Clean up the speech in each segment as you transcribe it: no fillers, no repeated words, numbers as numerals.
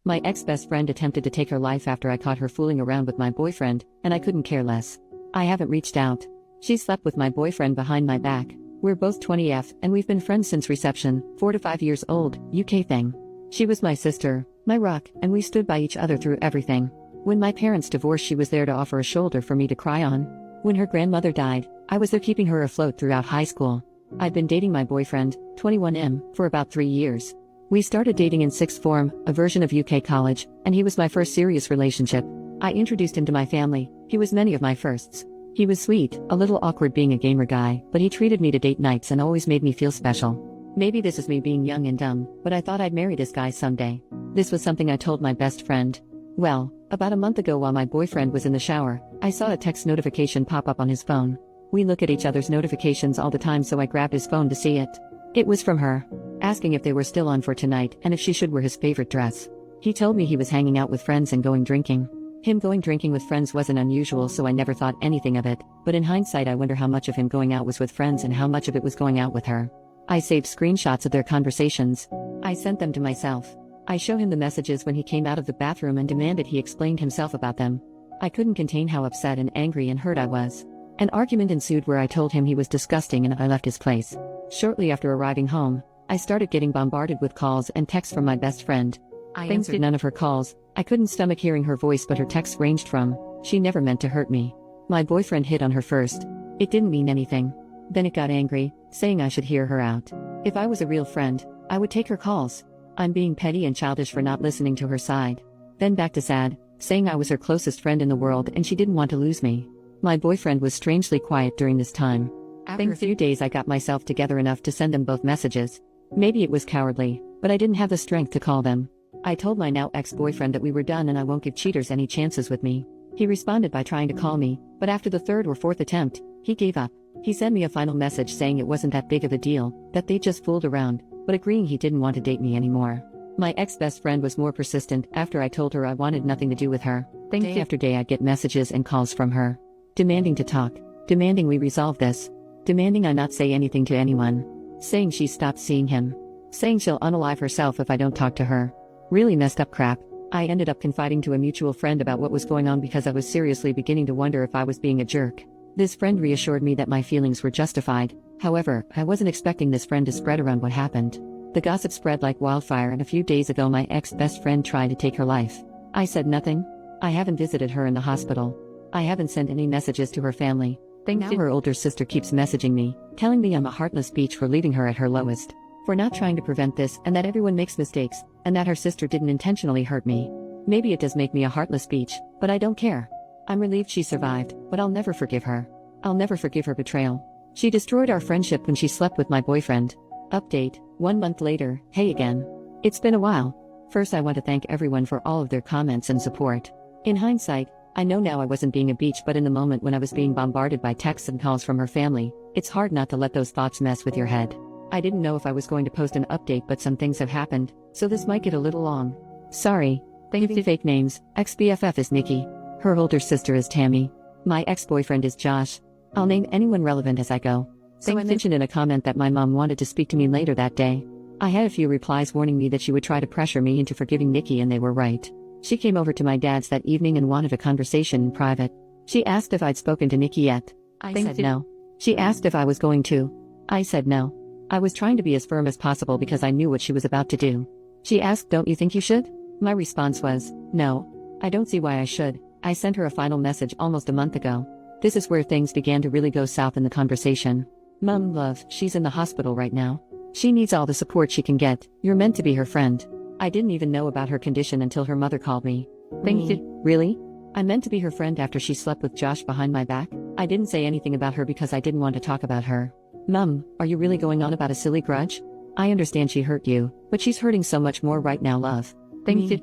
My ex-best friend attempted to take her life after I caught her fooling around with my boyfriend, and I couldn't care less. I haven't reached out. She slept with my boyfriend behind my back. We're both 20F, and we've been friends since reception, 4 to 5 years old, UK thing. She was my sister, my rock, and we stood by each other through everything. When my parents divorced, she was there to offer a shoulder for me to cry on. When her grandmother died, I was there keeping her afloat throughout high school. I'd been dating my boyfriend, 21M, for about 3 years. We started dating in sixth form, a version of UK college, and he was my first serious relationship. I introduced him to my family. He was many of my firsts. He was sweet, a little awkward being a gamer guy, but he treated me to date nights and always made me feel special. Maybe this is me being young and dumb, but I thought I'd marry this guy someday. This was something I told my best friend. Well, about a month ago while my boyfriend was in the shower, I saw a text notification pop up on his phone. We look at each other's notifications all the time, so I grabbed his phone to see it. It was from her, asking if they were still on for tonight and if she should wear his favorite dress. He told me he was hanging out with friends and going drinking. Him going drinking with friends wasn't unusual, so I never thought anything of it, but in hindsight I wonder how much of him going out was with friends and how much of it was going out with her. I saved screenshots of their conversations. I sent them to myself. I show him the messages when he came out of the bathroom and demanded he explained himself about them. I couldn't contain how upset and angry and hurt I was. An argument ensued where I told him he was disgusting and I left his place. Shortly after arriving home, I started getting bombarded with calls and texts from my best friend. I answered none of her calls. I couldn't stomach hearing her voice, but her texts ranged from, "She never meant to hurt me. My boyfriend hit on her first. It didn't mean anything." Then it got angry, saying I should hear her out. If I was a real friend, I would take her calls. I'm being petty and childish for not listening to her side. Then back to sad, saying I was her closest friend in the world and she didn't want to lose me. My boyfriend was strangely quiet during this time. After a few days I got myself together enough to send them both messages. Maybe it was cowardly, but I didn't have the strength to call them. I told my now ex-boyfriend that we were done and I won't give cheaters any chances with me. He responded by trying to call me, but after the third or fourth attempt, he gave up. He sent me a final message saying it wasn't that big of a deal, that they just fooled around, but agreeing he didn't want to date me anymore. My ex-best friend was more persistent after I told her I wanted nothing to do with her. Day after day I'd get messages and calls from her, demanding to talk, demanding we resolve this, demanding I not say anything to anyone, saying she stopped seeing him, saying she'll unalive herself if I don't talk to her. Really messed up crap. I ended up confiding to a mutual friend about what was going on because I was seriously beginning to wonder if I was being a jerk. This friend reassured me that my feelings were justified. However, I wasn't expecting this friend to spread around what happened. The gossip spread like wildfire, and a few days ago my ex-best friend tried to take her life. I said nothing. I haven't visited her in the hospital. I haven't sent any messages to her family. Now her older sister keeps messaging me, telling me I'm a heartless bitch for leaving her at her lowest, for not trying to prevent this, and that everyone makes mistakes, and that her sister didn't intentionally hurt me. Maybe it does make me a heartless bitch, but I don't care. I'm relieved she survived, but I'll never forgive her. I'll never forgive her betrayal. She destroyed our friendship when she slept with my boyfriend. Update, 1 month later, hey again. It's been a while. First I want to thank everyone for all of their comments and support. In hindsight, I know now I wasn't being a bitch, but in the moment when I was being bombarded by texts and calls from her family, it's hard not to let those thoughts mess with your head. I didn't know if I was going to post an update, but some things have happened, so this might get a little long. Sorry. Thank fake names. Ex-BFF is Nikki. Her older sister is Tammy. My ex-boyfriend is Josh. I'll name anyone relevant as I go. So I mentioned in a comment that my mom wanted to speak to me later that day. I had a few replies warning me that she would try to pressure me into forgiving Nikki, and they were right. She came over to my dad's that evening and wanted a conversation in private. She asked if I'd spoken to Nikki yet. I said no. She asked if I was going to. I said no. I was trying to be as firm as possible because I knew what she was about to do. She asked, "Don't you think you should?" My response was, "No. I don't see why I should." I sent her a final message almost a month ago. This is where things began to really go south in the conversation. "Mum, love, she's in the hospital right now. She needs all the support she can get. You're meant to be her friend." I didn't even know about her condition until her mother called me. Really? I'm meant to be her friend after she slept with Josh behind my back? I didn't say anything about her because I didn't want to talk about her. "Mum, are you really going on about a silly grudge? I understand she hurt you, but she's hurting so much more right now, love."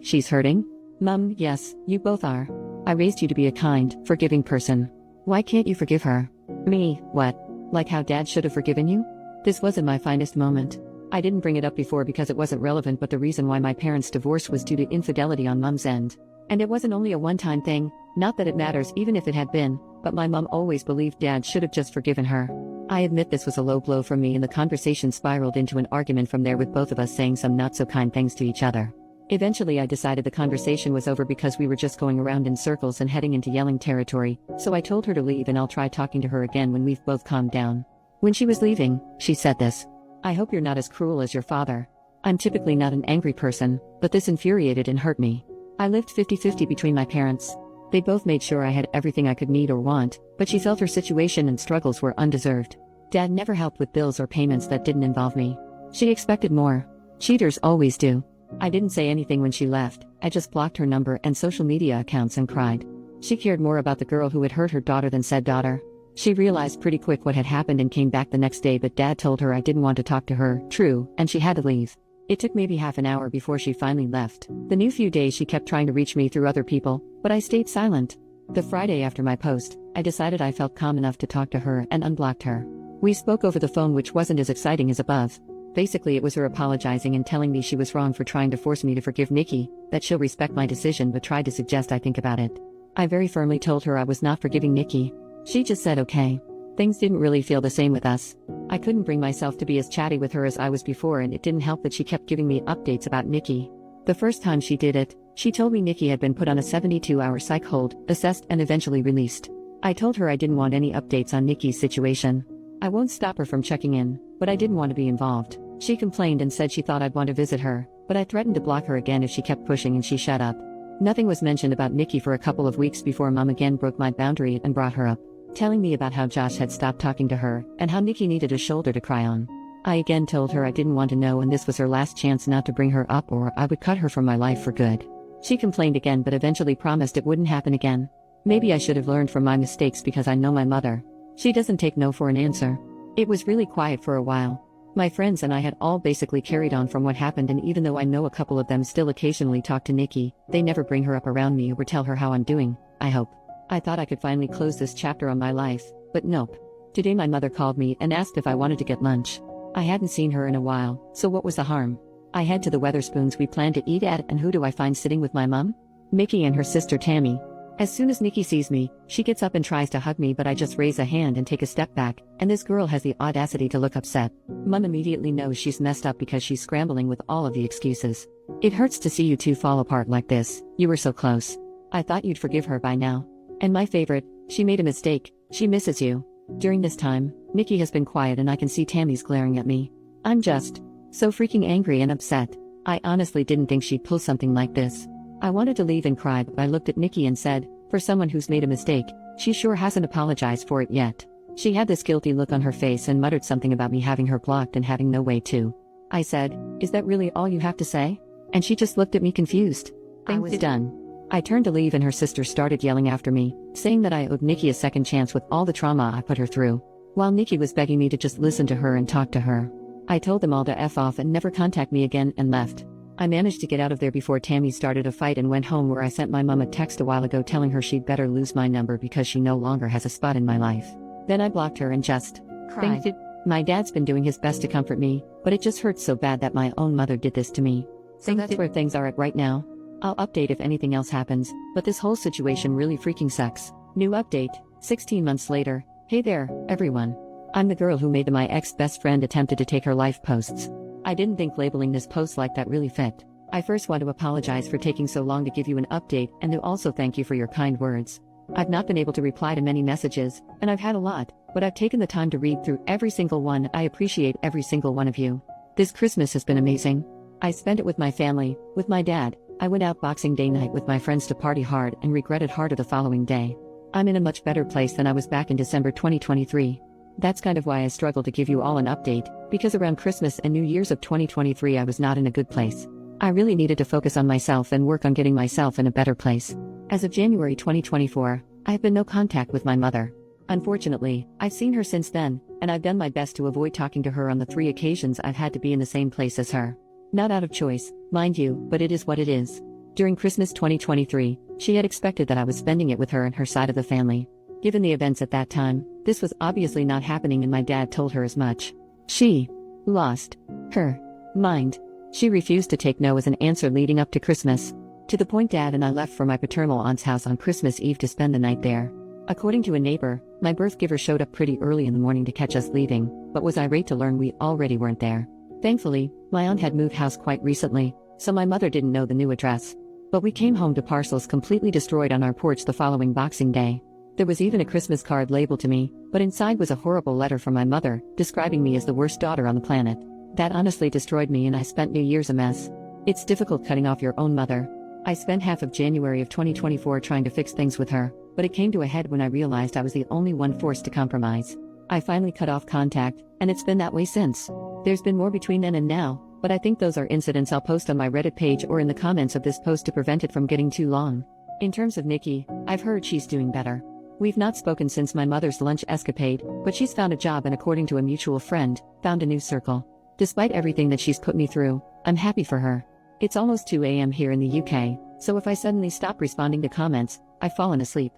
She's hurting? "Mum, yes, you both are. I raised you to be a kind, forgiving person. Why can't you forgive her?" "Me, what? Like how Dad should have forgiven you?" This wasn't my finest moment. I didn't bring it up before because it wasn't relevant, but the reason why my parents' divorce was due to infidelity on Mum's end. And it wasn't only a one-time thing, not that it matters even if it had been, but my mum always believed Dad should have just forgiven her. I admit this was a low blow for me, and the conversation spiraled into an argument from there, with both of us saying some not-so-kind things to each other. Eventually, I decided the conversation was over because we were just going around in circles and heading into yelling territory, so I told her to leave and I'll try talking to her again when we've both calmed down. When she was leaving, she said this: "I hope you're not as cruel as your father." I'm typically not an angry person, but this infuriated and hurt me. I lived 50-50 between my parents. They both made sure I had everything I could need or want, but she felt her situation and struggles were undeserved. Dad never helped with bills or payments that didn't involve me. She expected more. Cheaters always do. I didn't say anything when she left, I just blocked her number and social media accounts and cried. She cared more about the girl who had hurt her daughter than said daughter. She realized pretty quick what had happened and came back the next day, but Dad told her I didn't want to talk to her, true, and she had to leave. It took maybe half an hour before she finally left. The new few days she kept trying to reach me through other people, but I stayed silent. The Friday after my post, I decided I felt calm enough to talk to her and unblocked her. We spoke over the phone, which wasn't as exciting as above. Basically, it was her apologizing and telling me she was wrong for trying to force me to forgive Nikki, that she'll respect my decision but tried to suggest I think about it. I very firmly told her I was not forgiving Nikki. She just said okay. Things didn't really feel the same with us. I couldn't bring myself to be as chatty with her as I was before, and it didn't help that she kept giving me updates about Nikki. The first time she did it, she told me Nikki had been put on a 72-hour psych hold, assessed and eventually released. I told her I didn't want any updates on Nikki's situation. I won't stop her from checking in, but I didn't want to be involved. She complained and said she thought I'd want to visit her, but I threatened to block her again if she kept pushing, and she shut up. Nothing was mentioned about Nikki for a couple of weeks before Mom again broke my boundary and brought her up, telling me about how Josh had stopped talking to her and how Nikki needed a shoulder to cry on. I again told her I didn't want to know and this was her last chance not to bring her up or I would cut her from my life for good. She complained again but eventually promised it wouldn't happen again. Maybe I should have learned from my mistakes because I know my mother. She doesn't take no for an answer. It was really quiet for a while. My friends and I had all basically carried on from what happened, and even though I know a couple of them still occasionally talk to Nikki, they never bring her up around me or tell her how I'm doing, I hope. I thought I could finally close this chapter on my life, but nope. Today my mother called me and asked if I wanted to get lunch. I hadn't seen her in a while, so what was the harm? I head to the Weatherspoons we planned to eat at, and who do I find sitting with my mom? Mickey and her sister Tammy. As soon as Nikki sees me, she gets up and tries to hug me, but I just raise a hand and take a step back, and this girl has the audacity to look upset. Mom immediately knows she's messed up because she's scrambling with all of the excuses. "It hurts to see you two fall apart like this, you were so close. I thought you'd forgive her by now. And my favorite, she made a mistake, she misses you." During this time, Nikki has been quiet and I can see Tammy's glaring at me. I'm just so freaking angry and upset. I honestly didn't think she'd pull something like this. I wanted to leave and cry, but I looked at Nikki and said, for someone who's made a mistake, she sure hasn't apologized for it yet. She had this guilty look on her face and muttered something about me having her blocked and having no way to. I said, "Is that really all you have to say?" And she just looked at me confused. I was done. I turned to leave and her sister started yelling after me, saying that I owed Nikki a second chance with all the trauma I put her through, while Nikki was begging me to just listen to her and talk to her. I told them all to F off and never contact me again and left. I managed to get out of there before Tammy started a fight and went home, where I sent my mom a text a while ago telling her she'd better lose my number because she no longer has a spot in my life. Then I blocked her and just cried. My dad's been doing his best to comfort me, but it just hurts so bad that my own mother did this to me. So that's where things are at right now. I'll update if anything else happens, but this whole situation really freaking sucks. New update, 16 months later. Hey there, everyone. I'm the girl who made my ex-best friend attempted to take her life posts. I didn't think labeling this post like that really fit. I first want to apologize for taking so long to give you an update and to also thank you for your kind words. I've not been able to reply to many messages, and I've had a lot, but I've taken the time to read through every single one. I appreciate every single one of you. This Christmas has been amazing. I spent it with my family, with my dad. I went out Boxing Day night with my friends to party hard and regretted harder the following day. I'm in a much better place than I was back in December 2023. That's kind of why I struggled to give you all an update, because around Christmas and New Year's of 2023 I was not in a good place. I really needed to focus on myself and work on getting myself in a better place. As of January 2024, I have been no contact with my mother. Unfortunately, I've seen her since then, and I've done my best to avoid talking to her on the 3 occasions I've had to be in the same place as her. Not out of choice, mind you, but it is what it is. During Christmas 2023, she had expected that I was spending it with her and her side of the family. Given the events at that time, this was obviously not happening, and my dad told her as much. She lost her mind. She refused to take no as an answer leading up to Christmas. To the point Dad and I left for my paternal aunt's house on Christmas Eve to spend the night there. According to a neighbor, my birth giver showed up pretty early in the morning to catch us leaving, but was irate to learn we already weren't there. Thankfully, my aunt had moved house quite recently, so my mother didn't know the new address. But we came home to parcels completely destroyed on our porch the following Boxing Day. There was even a Christmas card labeled to me, but inside was a horrible letter from my mother, describing me as the worst daughter on the planet. That honestly destroyed me, and I spent New Year's a mess. It's difficult cutting off your own mother. I spent half of January of 2024 trying to fix things with her, but it came to a head when I realized I was the only one forced to compromise. I finally cut off contact, and it's been that way since. There's been more between then and now, but I think those are incidents I'll post on my Reddit page or in the comments of this post to prevent it from getting too long. In terms of Nikki, I've heard she's doing better. We've not spoken since my mother's lunch escapade, but she's found a job and, according to a mutual friend, found a new circle. Despite everything that she's put me through, I'm happy for her. It's almost 2 a.m. here in the UK, so if I suddenly stop responding to comments, I've fallen asleep.